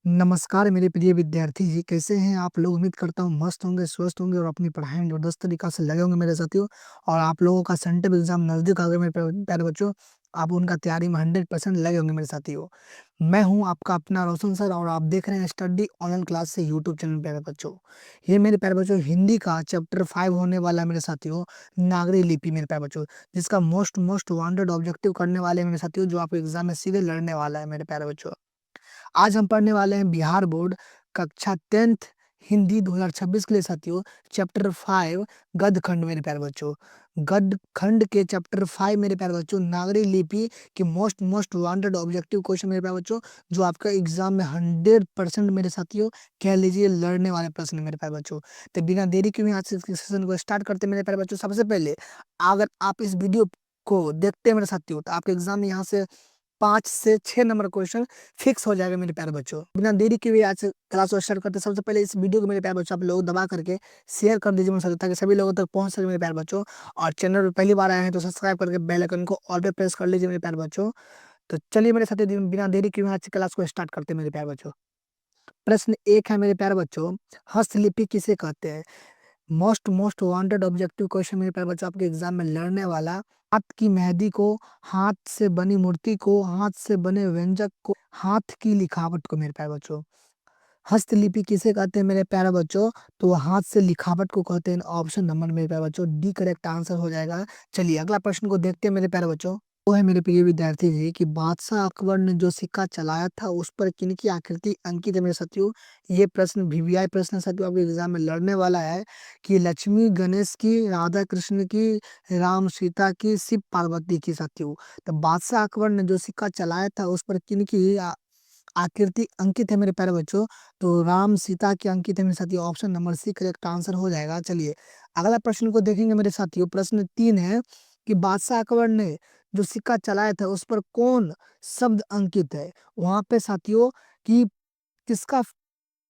नमस्कार मेरे प्रिय विद्यार्थी जी, कैसे हैं आप लोग? उम्मीद करता हूँ मस्त होंगे, स्वस्थ होंगे और अपनी पढ़ाई में ज़बरदस्त तरीक़ा से लगे होंगे मेरे साथियों। और आप लोगों का सेंटर एग्ज़ाम नज़दीक आ गया मेरे प्यारे बच्चों, आप उनका तैयारी में 100% लगे होंगे मेरे साथियों। मैं हूँ आपका अपना रोशन सर और आप देख रहे हैं स्टडी ऑनलाइन क्लास से यूट्यूब चैनल प्यारे बच्चों। ये मेरे प्यारे बच्चों हिंदी का चैप्टर 5 होने वाला है मेरे साथियों, नागरी लिपि मेरे प्यारे बच्चों, जिसका मोस्ट वांटेड ऑब्जेक्टिव करने वाले हैं मेरे साथियों, जो आपके एग्ज़ाम में सीधे लड़ने वाला है मेरे प्यारे बच्चों। आज हम पढ़ने वाले हैं बिहार बोर्ड कक्षा 10th हिंदी 2026 के लिए साथियों, चैप्टर 5 गद्य खंड मेरे प्यारे बच्चों। गद्य खंड के चैप्टर 5 मेरे प्यारे बच्चों, नागरी लिपि के मोस्ट वांटेड ऑब्जेक्टिव क्वेश्चन मेरे प्यारे बच्चों, जो आपका एग्जाम में 100% मेरे साथियों कह लीजिए लड़ने वाले प्रश्न मेरे प्यारे बच्चों। तो बिना देरी के हुए आज से इस सेशन को स्टार्ट करते हैं मेरे प्यारे बच्चों। सबसे पहले अगर आप इस वीडियो को देखते हैं मेरे साथियों, तो आपके एग्जाम में यहाँ से 5 से 6 नंबर क्वेश्चन फिक्स हो जाएगा मेरे प्यारे बच्चों। बिना देरी के हुए आज से क्लास को स्टार्ट करते हैं। सबसे पहले इस वीडियो को मेरे प्यारे बच्चों आप लोग दबा करके शेयर कर दीजिए मेरे साथ, ताकि सभी लोगों तक पहुंच सके मेरे प्यारे बच्चों। और चैनल पर पहली बार आए हैं तो सब्सक्राइब करके बेल आइकन को ऑल पे प्रेस कर लीजिए मेरे प्यारे बच्चों। तो चलिए मेरे साथ बिना देरी के हुए आज से क्लास को स्टार्ट करते हैं मेरे प्यारे बच्चों। प्रश्न 1 है मेरे प्यारे बच्चों, हस्तलिपि किसे कहते हैं? मोस्ट वांटेड ऑब्जेक्टिव क्वेश्चन मेरे प्यारे बच्चों आपके एग्जाम में लड़ने वाला। हाथ की मेहंदी को, हाथ से बनी मूर्ति को, हाथ से बने व्यंजक को, हाथ की लिखावट को मेरे प्यारे बच्चों हस्तलिपि किसे कहते हैं मेरे प्यारे बच्चों? तो हाथ से लिखावट को कहते हैं। ऑप्शन नंबर मेरे प्यारे बच्चों डी करेक्ट आंसर हो जाएगा। चलिए अगला प्रश्न को देखते हैं मेरे प्यारे बच्चों। वो है मेरे प्रिय विद्यार्थी जी कि बादशाह अकबर ने जो सिक्का चलाया था उस पर किनकी आकृति अंकित है मेरे साथियों? ये प्रश्न वीवीआई प्रश्न है साथियों, आपके एग्जाम में लड़ने वाला है कि लक्ष्मी गणेश की, राधा कृष्ण की, राम सीता की, शिव पार्वती की साथियों। तो बादशाह अकबर ने जो सिक्का चलाया था उस पर किनकी आकृति अंकित है मेरे प्यारे बच्चों? तो राम सीता की अंकित है मेरे साथियों। Option number C correct answer हो जाएगा। चलिए अगला प्रश्न को देखेंगे मेरे साथियों। प्रश्न 3 है कि बादशाह अकबर ने जो सिक्का चलाया था उस पर कौन शब्द अंकित है? वहां पे साथियों कि किसका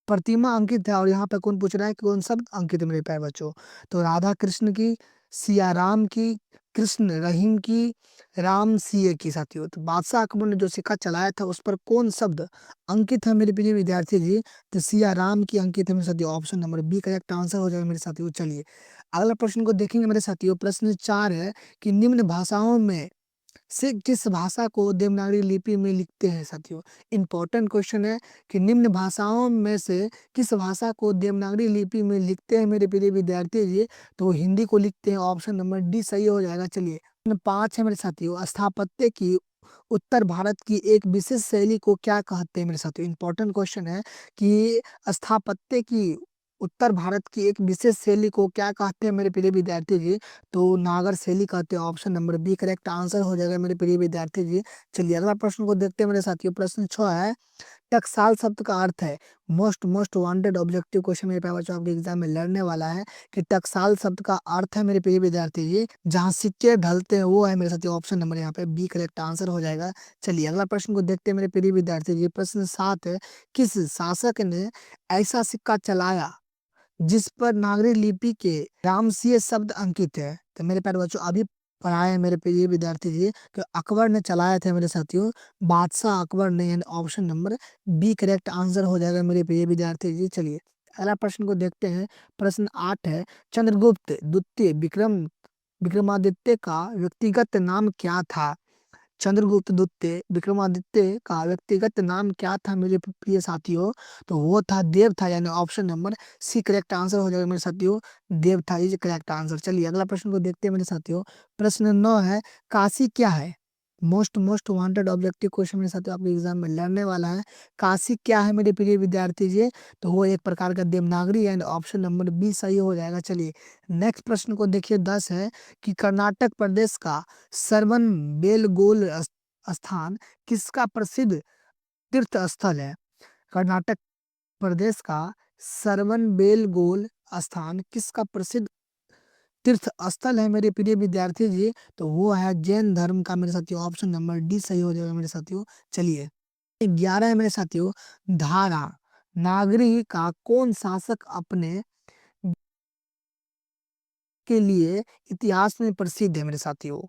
प्रतिमा अंकित है, और यहाँ पे कौन पूछ रहा है कि कौन शब्द अंकित है मेरे प्यारे बच्चों? तो राधा कृष्ण की, सिया राम की, कृष्ण रहीम की, राम सिया की साथियों। तो बादशाह अकबर ने जो सिक्का चलाया था उस पर कौन शब्द अंकित है मेरे प्रिय विद्यार्थी जी? तो सिया राम की अंकित है मेरे साथियों। Option number B correct answer हो जाएगा मेरे साथियों। चलिए अगला प्रश्न को देखेंगे मेरे साथियों। प्रश्न 4 है कि निम्न भाषाओं में से किस भाषा को देवनागरी लिपि में लिखते हैं साथियों? इंपॉर्टेंट क्वेश्चन है कि निम्न भाषाओं में से किस भाषा को देवनागरी लिपि में लिखते हैं मेरे प्रिय विद्यार्थी जी? तो हिंदी को लिखते हैं। ऑप्शन नंबर डी सही हो जाएगा। चलिए 5 है मेरे साथियों, स्थापत्य की उत्तर भारत की एक विशेष शैली को क्या कहते हैं मेरे साथियों? इंपॉर्टेंट क्वेश्चन है कि स्थापत्य की उत्तर भारत की एक विशेष शैली को क्या कहते हैं मेरे प्रिय विद्यार्थी जी? तो नागर शैली कहते हैं। Option number B correct answer हो जाएगा मेरे प्रिय विद्यार्थी जी। चलिए अगला प्रश्न को देखते हैं मेरे साथियों। प्रश्न 6 है, टकसाल शब्द का अर्थ है। मोस्ट वांटेड ऑब्जेक्टिव क्वेश्चन मेरे प्यारे बच्चों आपके एग्जाम में लड़ने वाला है कि टकसाल शब्द का अर्थ है मेरे प्रिय विद्यार्थी जी, जहाँ सिक्के ढलते हैं वो है मेरे साथियों। ऑप्शन नंबर यहाँ पे बी करेक्ट आंसर हो जाएगा। चलिए अगला प्रश्न को देखते हैं मेरे प्रिय विद्यार्थी जी। प्रश्न 7 है, किस शासक ने ऐसा सिक्का चलाया जिस पर नागरी लिपि के रामसिंह शब्द अंकित है? तो मेरे प्यारे बच्चों अभी पढ़ाए हैं मेरे प्रिय विद्यार्थी जी कि अकबर ने चलाया था मेरे साथियों, बादशाह अकबर ने, यानी option number B correct answer हो जाएगा मेरे प्रिय विद्यार्थी जी। चलिए अगला प्रश्न को देखते हैं। प्रश्न 8 है, चंद्रगुप्त द्वितीय विक्रमादित्य का व्यक्तिगत नाम क्या था? चंद्रगुप्त द्वितीय विक्रमादित्य का व्यक्तिगत नाम क्या था मेरे प्रिय साथियों? तो वो था देव था, यानी option number C correct answer हो जाएगा मेरे साथियों। देव था इज करेक्ट आंसर। चलिए अगला प्रश्न को देखते हैं मेरे साथियों। प्रश्न 9 है, काशी क्या है? मोस्ट वांटेड ऑब्जेक्टिव क्वेश्चन मेरे साथियों आपके एग्जाम में लड़ने वाला है। काशी क्या है मेरे प्रिय विद्यार्थी जी? तो वो एक प्रकार का Devanagari, and option number B सही हो जाएगा। चलिए नेक्स्ट प्रश्न को देखिए। 10 है कि कर्नाटक प्रदेश का सरवन बेलगोल स्थान किसका प्रसिद्ध तीर्थ स्थल है? कर्नाटक प्रदेश का सरवन बेलगोल स्थान किसका प्रसिद्ध तीर्थ स्थल है मेरे प्रिय विद्यार्थी जी? तो वो है जैन धर्म का मेरे साथियों। ऑप्शन नंबर डी सही हो जाएगा मेरे साथियों। चलिए 11 है मेरे साथियों, धारा नागरी का कौन शासक अपने के लिए इतिहास में प्रसिद्ध है मेरे साथियों?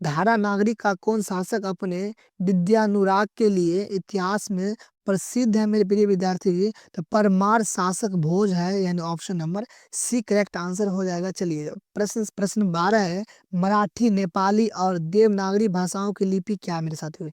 धारा नागरिक का कौन शासक अपने विद्यानुराग के लिए इतिहास में प्रसिद्ध है मेरे प्रिय विद्यार्थी जी, तो परमार शासक भोज है, यानी option number C correct answer हो जाएगा। चलिए प्रश्न 12 है, मराठी, नेपाली और देवनागरी भाषाओं की लिपि क्या है मेरे साथियों।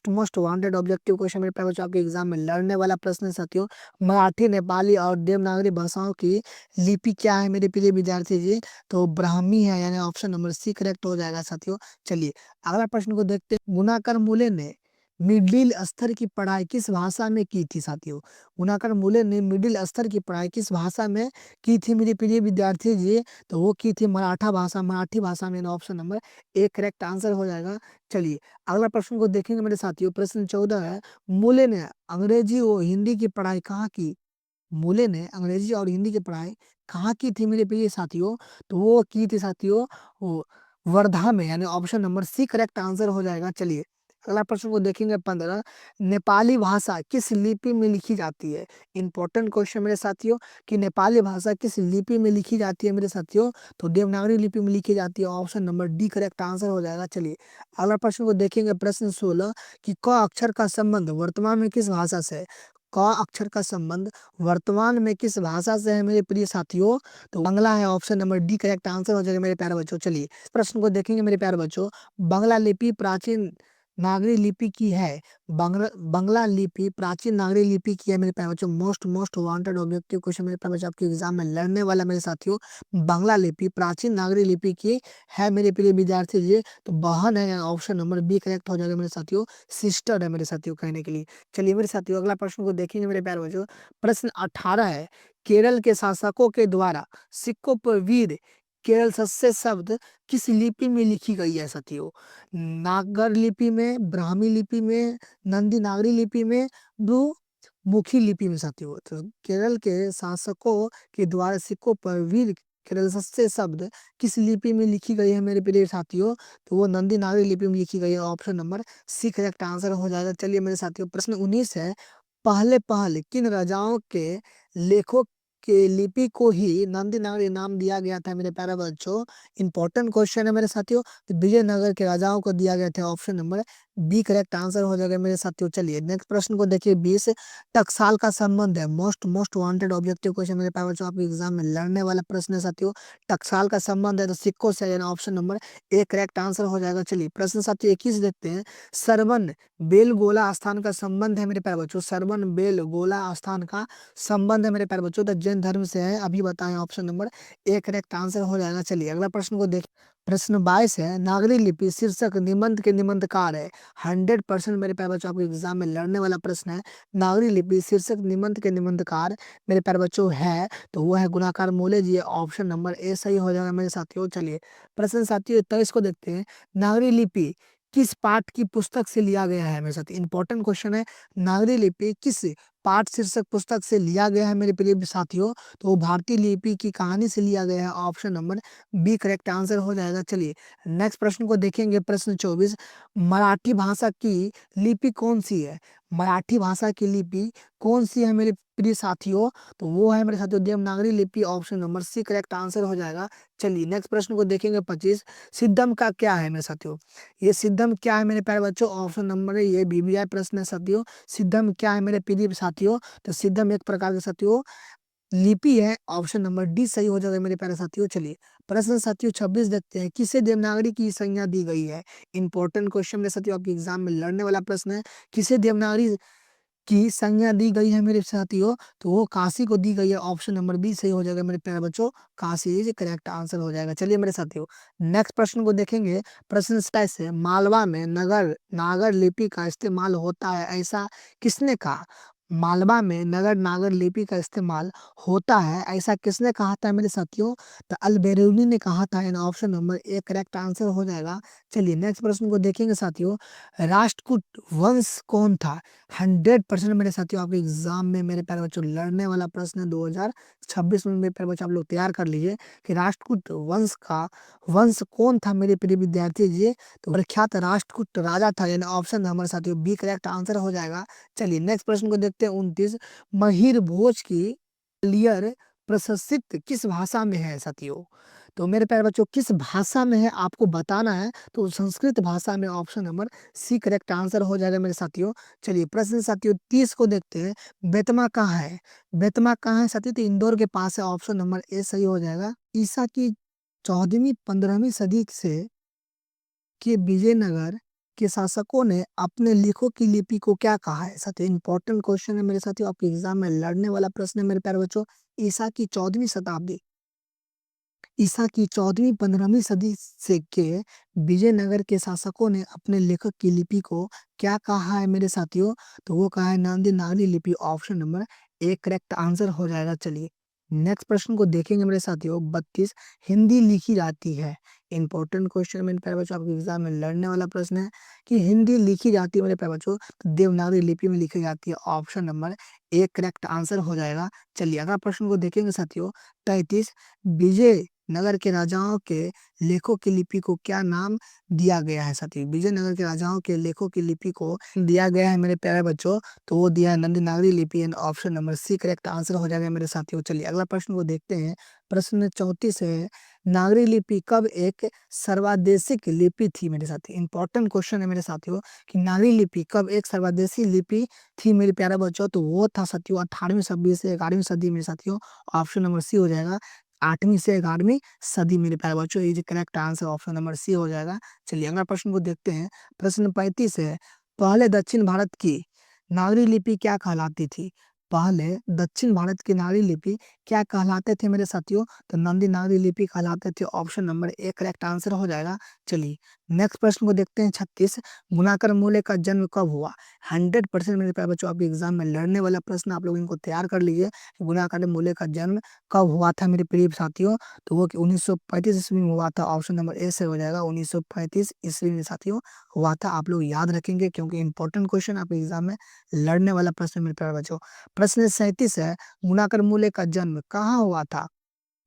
मोस्ट वांटेड ऑब्जेक्टिव क्वेश्चन मेरे पास बच्चों आपके एग्जाम में लड़ने वाला प्रश्न है साथियों। मराठी, नेपाली और देवनागरी भाषाओं की लिपि क्या है मेरे प्रिय विद्यार्थी जी, तो ब्राह्मी है, यानी ऑप्शन नंबर सी करेक्ट हो जाएगा साथियों। चलिए अगला प्रश्न को देखते हैं। गुणाकर मूले ने मिडिल स्तर की पढ़ाई किस भाषा में की थी साथियों। गुणाकर मूले ने मिडिल स्तर की पढ़ाई किस भाषा में की थी मेरे प्रिय विद्यार्थी जी, तो वो की थी मराठी भाषा में, option number A correct answer हो जाएगा। चलिए अगला प्रश्न को देखेंगे मेरे साथियों। प्रश्न 14 है, मूले ने अंग्रेजी और हिंदी की पढ़ाई कहाँ की। मूले ने अंग्रेजी और हिंदी की पढ़ाई कहाँ की थी मेरे प्रिय साथियों, तो वो की थी साथियों वो वर्धा में, यानी option number C correct answer हो जाएगा। चलिए अगला प्रश्न को देखेंगे। 15, नेपाली भाषा किस लिपि में लिखी जाती है। इंपॉर्टेंट क्वेश्चन मेरे साथियों, कि नेपाली भाषा किस लिपि में लिखी जाती है मेरे साथियों, तो देवनागरी लिपि में लिखी जाती है, option number D correct answer हो जाएगा। चलिए अगला प्रश्न को देखेंगे। प्रश्न 16, कि क अक्षर का संबंध वर्तमान में किस भाषा से है। क अक्षर का संबंध वर्तमान में किस भाषा से है मेरे प्रिय साथियों, तो बांग्ला है, option number D correct answer हो जाएगा मेरे प्यारे बच्चों। चलिए इस प्रश्न को देखेंगे मेरे प्यारे बच्चों। बांग्ला लिपि प्राचीन नागरी लिपि की है। बांग्ला लिपि प्राचीन नागरी लिपि की है मेरे प्यारे बच्चों। मोस्ट वांटेड ऑब्जेक्टिव क्वेश्चन मेरे प्यारे बच्चों आपके एग्जाम में लड़ने वाला मेरे साथियों। बांग्ला लिपि प्राचीन नागरी लिपि की है मेरे प्रिय विद्यार्थी जी, तो बहन है, ऑप्शन नंबर बी करेक्ट हो जाएगा मेरे साथियों। सिस्टर है मेरे साथियों कहने के लिए। चलिए मेरे साथियों अगला प्रश्न को देखेंगे मेरे प्यारे बच्चों। प्रश्न 18 है, केरल के शासकों के द्वारा सिक्कों पर वीर केरल सस्से शब्द किस लिपि में लिखी गई है साथियों। नागर लिपि में, ब्राह्मी लिपि में, नंदी नागरी लिपि में, मुखी लिपि में साथियों। तो केरल के शासकों के द्वारा सिक्कों पर वीर केरल सस्से शब्द किस लिपि में लिखी गई है मेरे प्रिय साथियों, तो वो नंदी नागरी लिपि में लिखी गई है, option number C correct answer हो जाएगा। चलिए मेरे साथियों प्रश्न 19 है, पहले पहले किन राजाओं के लेखों के लिपि को ही नंदी नागरी नाम दिया गया था मेरे प्यारे बच्चों। इंपॉर्टेंट क्वेश्चन है मेरे साथियों। तो विजयनगर के राजाओं को दिया गया था, option number B correct answer हो जाएगा मेरे साथियों। चलिए नेक्स्ट प्रश्न को देखिए। 20, टकसाल का संबंध है, मोस्ट वांटेड ऑब्जेक्टिव क्वेश्चन मेरे प्यारे बच्चों आपके एग्जाम में लड़ने वाला प्रश्न है साथियों। टकसाल का संबंध है तो सिक्कों से, यानी option number A correct answer हो जाएगा। चलिए प्रश्न साथियों 21 देखते हैं। सरवन बेलगोला स्थान का संबंध है मेरे प्यारे बच्चों। सरवन बेलगोला स्थान का संबंध है मेरे प्यारे बच्चों, तो जैन धर्म से है, अभी बताएं, option number A correct answer हो जाएगा। चलिए अगला प्रश्न को देख। प्रश्न 22 है, नागरी लिपि शीर्षक निबंध के निबंधकार है। 100% मेरे प्यारे बच्चों आपके एग्जाम में लड़ने वाला प्रश्न है। नागरी लिपि शीर्षक निबंध के निबंधकार मेरे प्यारे बच्चों है, तो वो है गुणाकार मूले जी, ऑप्शन नंबर ए सही हो जाएगा मेरे साथियों। चलिए प्रश्न साथियों 23 को देखते हैं। नागरी लिपि किस पाठ की पुस्तक से लिया गया है मेरे साथ। इंपॉर्टेंट क्वेश्चन है, नागरी लिपि किस पाठ शीर्षक पुस्तक से लिया गया है मेरे प्रिय साथियों, तो वो भारतीय लिपि की कहानी से लिया गया है, option number B correct answer हो जाएगा। चलिए नेक्स्ट प्रश्न को देखेंगे। प्रश्न 24, मराठी भाषा की लिपि कौन सी है। मराठी भाषा की लिपि कौन सी है मेरे प्रिय साथियों, तो वो है मेरे साथियों देवनागरी लिपि, option number C correct answer हो जाएगा। चलिए नेक्स्ट प्रश्न को देखेंगे। 25, सिद्धम का क्या है मेरे साथियों। ये सिद्धम क्या है मेरे प्यारे बच्चों, ऑप्शन नंबर ये बीबीआई प्रश्न है साथियों। सिद्धम क्या है मेरे प्रिय साथियों, तो सिद्धम एक प्रकार के साथियों लिपि है, ऑप्शन नंबर डी सही हो जाएगा मेरे प्यारे साथियों। चलिए प्रश्न साथियों 26 देखते हैं। किसे देवनागरी की संज्ञा दी गई है। इंपॉर्टेंट क्वेश्चन मेरे साथियों आपके एग्जाम में लड़ने वाला प्रश्न है। किसे देवनागरी की संज्ञा दी गई है मेरे साथियों, तो वो काशी को दी गई है, ऑप्शन नंबर बी सही हो जाएगा मेरे प्यारे बच्चों। काशी इज करेक्ट आंसर हो जाएगा। चलिए मेरे साथियों नेक्स्ट प्रश्न को देखेंगे। प्रश्न 27 है, मालवा में नगर नागर लिपि का इस्तेमाल होता है, ऐसा किसने कहा। मालवा में नगर नागर लिपि का इस्तेमाल होता है, ऐसा किसने कहा था मेरे साथियों, तो अल बेरूनी ने कहा था, इन option number A correct answer हो जाएगा। चलिए नेक्स्ट प्रश्न को देखेंगे साथियों। राष्ट्रकूट वंश कौन था। 100% मेरे साथियों आपके एग्जाम में मेरे प्यारे बच्चों लड़ने वाला प्रश्न है। 2026 में मेरे प्यारे बच्चों आप लोग तैयार कर लीजिए कि राष्ट्रकूट वंश कौन था मेरे प्रिय विद्यार्थी जी, तो प्रख्यात राष्ट्रकूट राजा था, यानी ऑप्शन हमारे साथियों बी करेक्ट आंसर हो जाएगा। चलिए नेक्स्ट प्रश्न को देखते हैं। 29, महीर भोज की क्लियर प्रशस्तित किस भाषा में है साथियों, तो मेरे प्यारे बच्चों किस भाषा में है आपको बताना है, तो संस्कृत भाषा में option number C correct answer हो जाएगा मेरे साथियों। चलिए प्रश्न साथियों 30 को देखते हैं। बेतमा कहाँ है? बेतमा कहाँ है साथियों? तो इंदौर के पास है, ऑप्शन नंबर ए सही हो जाएगा। ईसा की 14वीं-15वीं सदी से कि विजयनगर के शासकों ने अपने लेखों की लिपि को क्या कहा है? साथियों इंपॉर्टेंट क्वेश्चन है मेरे साथियों, आपके एग्जाम में लड़ने वाला प्रश्न है मेरे प्यारे बच्चों। ईसा की 14वीं शताब्दी ईसा की 14वीं-15वीं सदी से के विजयनगर के शासकों ने अपने लेखक की लिपि को क्या कहा है मेरे साथियों? तो वो कहा है देवनागरी लिपि, option number A correct answer हो जाएगा। चलिए नेक्स्ट प्रश्न को देखेंगे मेरे साथियों। 32 हिंदी लिखी जाती है। इंपॉर्टेंट क्वेश्चन मेरे प्यारे बच्चों, आपके एग्जाम में लड़ने वाला प्रश्न है कि हिंदी लिखी जाती है मेरे प्यारे बच्चों, तो देवनागरी लिपि में लिखी जाती है, option number A correct answer हो जाएगा। चलिए अगला प्रश्न को देखेंगे साथियों। 33 विजय नगर के राजाओं के लेखों की लिपि को क्या नाम दिया गया है साथियों? विजयनगर के राजाओं के लेखों की लिपि को दिया गया है मेरे प्यारे बच्चों, तो वो दिया है नंदीनागरी लिपि and option number C correct answer हो जाएगा मेरे साथियों। चलिए अगला प्रश्न को देखते हैं। प्रश्न 34 है, नागरी लिपि कब एक सर्वादेशिक लिपि थी मेरे साथी? इंपॉर्टेंट क्वेश्चन है मेरे साथियों कि नागरी लिपि कब एक सर्वादेशी लिपि थी मेरे प्यारे बच्चों, तो वो था साथियों 18वीं सदी से 11वीं सदी में साथियों, ऑप्शन नंबर सी हो जाएगा। 8वीं से 11वीं सदी मेरे प्यारे बच्चों, ये जो correct answer option number C हो जाएगा। चलिए अगला प्रश्न को देखते हैं। प्रश्न 35 है, पहले दक्षिण भारत की नागरी लिपि क्या कहलाती थी? पहले दक्षिण भारत की नागरी लिपि क्या कहलाते थे मेरे साथियों? तो नंदी नागरी लिपि कहलाते थे, option number A correct answer हो जाएगा। चलिए नेक्स्ट प्रश्न को देखते हैं। 36 गुणाकर मूल्य का जन्म कब हुआ? 100% मेरे प्यारे बच्चों, आपके एग्जाम में लड़ने वाला प्रश्न, आप लोग इनको तैयार कर लीजिए। गुणाकर मूल्य का जन्म कब हुआ था मेरे प्रिय साथियों? तो वो 1935 ईस्वी में हुआ था, ऑप्शन नंबर ए से हो जाएगा। 1935 ईस्वी में साथियों हुआ था, आप लोग याद रखेंगे क्योंकि इंपॉर्टेंट क्वेश्चन आपके एग्जाम में लड़ने वाला प्रश्न मेरे प्यारे बच्चों। प्रश्न 37 है, गुणाकर मूल्य का जन्म कहाँ हुआ था?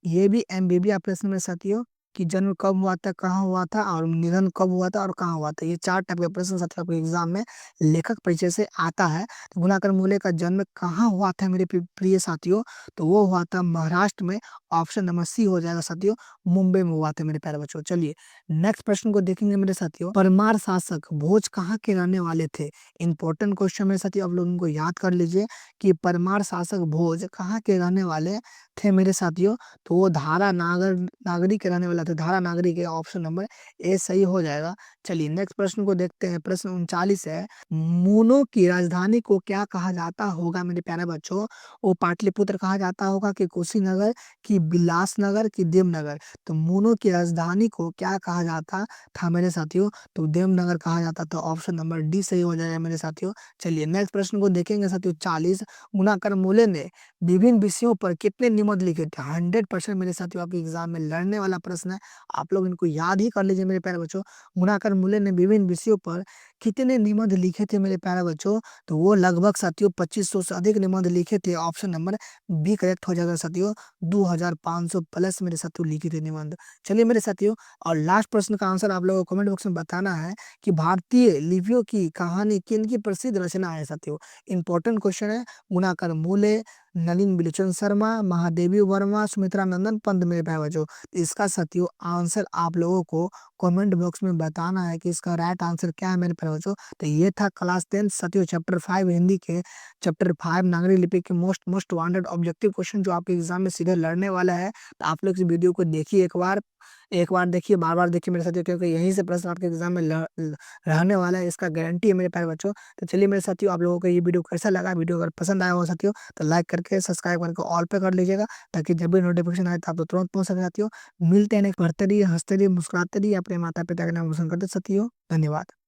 ये भी एमबीबी प्रश्न में साथियों कि जन्म कब हुआ था, कहाँ हुआ था और निधन कब हुआ था और कहाँ हुआ था, ये 4 टाइप के प्रश्न साथियों आपके एग्जाम में लेखक परिचय से आता है। तो गुणाकर मूल्य का जन्म कहाँ हुआ था मेरे प्रिय साथियों? तो वो हुआ था महाराष्ट्र में, ऑप्शन नंबर सी हो जाएगा साथियों। मुंबई में हुआ था मेरे प्यारे बच्चों। चलिए नेक्स्ट प्रश्न को देखेंगे मेरे साथियों। परमार शासक भोज कहाँ के रहने वाले थे? इंपॉर्टेंट क्वेश्चन मेरे साथियों, आप लोग इनको याद कर लीजिए कि परमार शासक भोज कहाँ के रहने वाले थे मेरे साथियों? तो वो नागरी के रहने वाला था, धारा नागरी के, ऑप्शन नंबर ए सही हो जाएगा। चलिए नेक्स्ट प्रश्न को देखते हैं। प्रश्न 39 है, मूनों की राजधानी को क्या कहा जाता होगा मेरे प्यारे बच्चों? वो पाटलिपुत्र कहा जाता होगा कि कुशीनगर की बिलासनगर की देवनगर? तो मूनों की राजधानी को क्या कहा जाता था मेरे साथियों? तो देवनगर कहा जाता था, ऑप्शन नंबर डी सही हो जाएगा मेरे साथियों। चलिए नेक्स्ट प्रश्न को देखेंगे साथियों। 40 गुणाकर मूल्य ने विभिन्न विषयों पर कितने निबंध लिखे थे? 100% मेरे साथियों आपके एग्जाम में लड़ने वाला प्रश्न है, आप लोग इनको याद ही कर लीजिए मेरे प्यारे बच्चों। गुणाकर मूल्य ने विभिन्न विषयों पर कितने निबंध लिखे थे मेरे प्यारे बच्चों? तो वो लगभग साथियों 2500 से अधिक निबंध लिखे थे, ऑप्शन नंबर बी करेक्ट हो जाएगा साथियों। 2500 प्लस मेरे साथियों लिखे थे निबंध। चलिए मेरे साथियों, और लास्ट प्रश्न का आंसर आप लोगों को कमेंट बॉक्स में बताना है कि भारतीय लिपियों की कहानी किन की प्रसिद्ध रचना है साथियों? इंपॉर्टेंट क्वेश्चन है। गुणाकर मूल्य, नलिन बिलोचन शर्मा, महादेवी वर्मा, सुमित्रा नंदन पंत मेरे भाई बच्चों। तो इसका साथियों आंसर आप लोगों को कमेंट बॉक्स में बताना है कि इसका राइट आंसर क्या है मेरे भाई बच्चों। तो ये था क्लास 10 साथियों चैप्टर 5 हिंदी के, चैप्टर 5 नागरी लिपि के most most wanted objective question जो आपके एग्जाम में सीधे लड़ने वाला है। तो आप लोग इस वीडियो को देखिए, एक बार देखिए, बार बार देखिए मेरे साथियों, क्योंकि यहीं से प्रश्न आपके एग्जाम में रहने वाला है, इसका गारंटी है मेरे प्यारे बच्चों। तो चलिए मेरे साथियों, आप लोगों को ये वीडियो कैसा लगा? वीडियो अगर पसंद आया हो साथियों तो लाइक करके सब्सक्राइब करके ऑल पे कर लीजिएगा, ताकि जब भी नोटिफिकेशन आए तो आप तो तुरंत पहुंच सके साथियों। मिलते हैं नेक्स्ट, पढ़ते रहिए, हंसते रहिए, मुस्कुराते रहिए, अपने माता पिता का नाम रोशन करते साथियों। धन्यवाद।